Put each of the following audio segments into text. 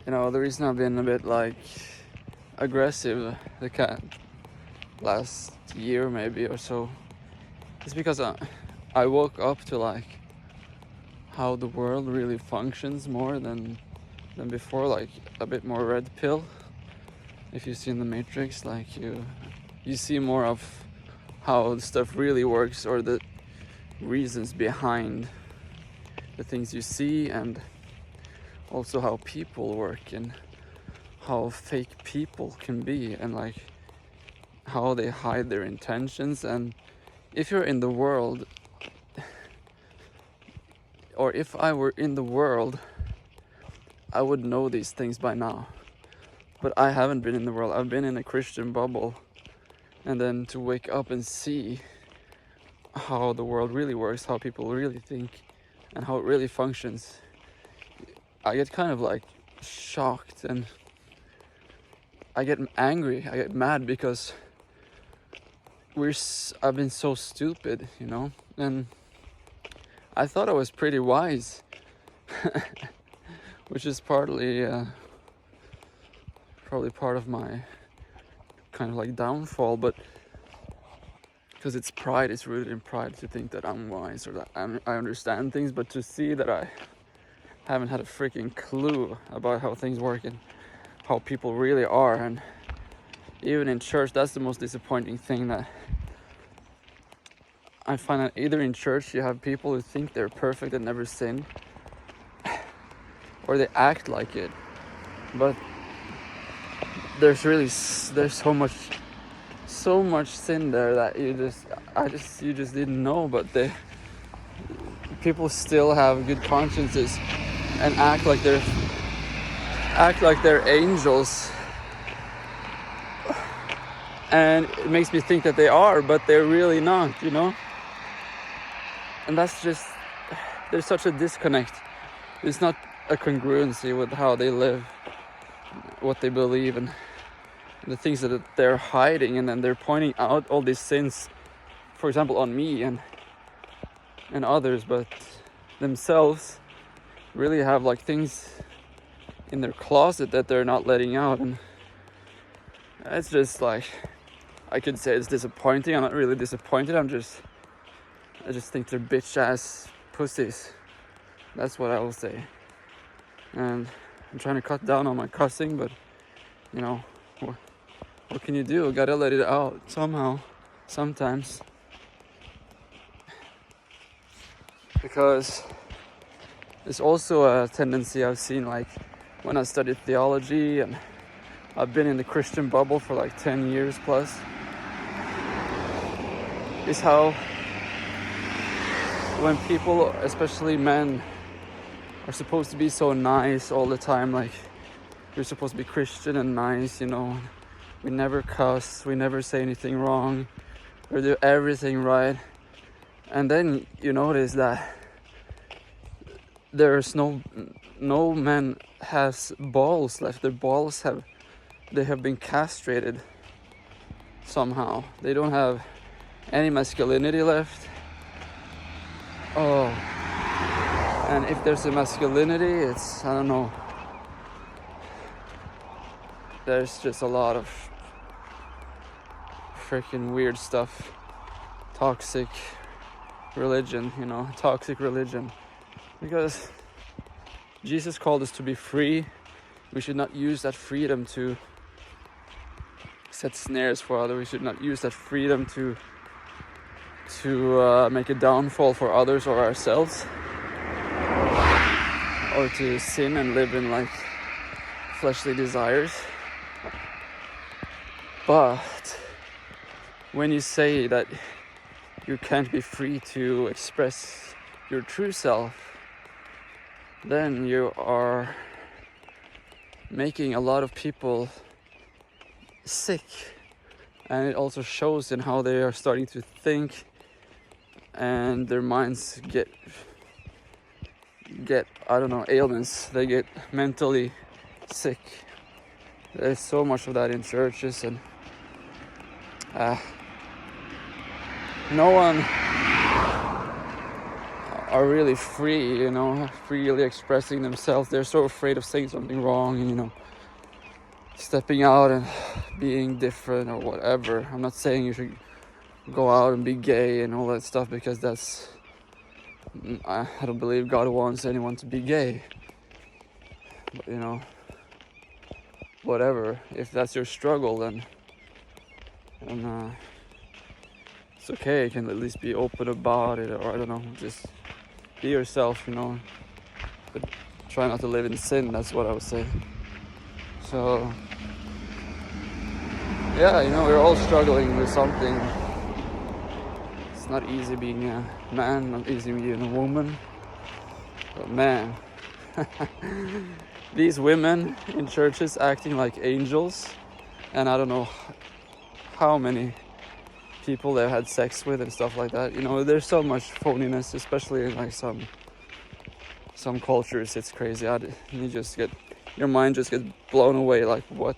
The reason I've been a bit like aggressive the last year maybe or so is because I woke up to like how the world really functions more than before, like a bit more red pill. If you've seen the Matrix, like you see more of how stuff really works, or the reasons behind the things you see, and also how people work and how fake people can be, and like how they hide their intentions. And if you're in the world, or if I were in the world, I would know these things by now. But I haven't been in the world. I've been in a Christian bubble, and then to wake up and see how the world really works, how people really think, and how it really functions, I get kind of like shocked, and I get angry, I get mad, because I've been so stupid, and I thought I was pretty wise, which is partly probably part of my kind of like downfall, but because it's pride, it's rooted in pride to think that I'm wise or that I understand things, but to see that I haven't had a freaking clue about how things work and how people really are. And even in church, that's the most disappointing thing, that I find that either in church you have people who think they're perfect and never sin, or they act like it, but there's so much sin there that you just didn't know. But people still have good consciences and act like they're angels, and it makes me think that they are, but they're really not, and that's just, there's such a disconnect. It's not a congruency with how they live, what they believe, and the things that they're hiding, and then they're pointing out all these sins, for example, on me and others, but themselves really have like things in their closet that they're not letting out. And it's just like, I could say it's disappointing. I'm not really disappointed, I just think they're bitch ass pussies. That's what I will say. And I'm trying to cut down on my cussing, but what can you do? Gotta let it out somehow, sometimes. Because there's also a tendency I've seen, like when I studied theology, and I've been in the Christian bubble for like 10 years plus, is how when people, especially men, are supposed to be so nice all the time, like we're supposed to be Christian and nice, we never cuss, we never say anything wrong, we do everything right, and then you notice that there's no man has balls left. Their balls have been castrated somehow. They don't have any masculinity left. Oh, and if there's a masculinity, it's, I don't know, there's just a lot of freaking weird stuff. Toxic religion, toxic religion. Because Jesus called us to be free. We should not use that freedom to set snares for others. We should not use that freedom to make a downfall for others or ourselves, or to sin and live in like fleshly desires. But when you say that you can't be free to express your true self, then you are making a lot of people sick, and it also shows in how they are starting to think, and their minds get I don't know, ailments. They get mentally sick. There's so much of that in churches, and no one are really free, you know, freely expressing themselves. They're so afraid of saying something wrong and, you know, stepping out and being different or whatever. I'm not saying you should go out and be gay and all that stuff, because I don't believe God wants anyone to be gay. But, you know, whatever. If that's your struggle, then it's okay. You can at least be open about it, or I don't know, just be yourself, you know. But try not to live in sin. That's what I would say. So yeah, you know, we're all struggling with something. It's not easy being a man, not easy being a woman. But man, these women in churches acting like angels, and I don't know how many people they've had sex with and stuff like that. You know, there's so much phoniness, especially in like some cultures. It's crazy. Your mind just gets blown away. Like, what?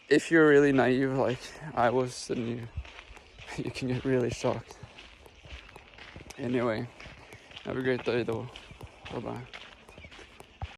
If you're really naive, like I was, then you can get really shocked. Anyway, have a great day though. Bye bye.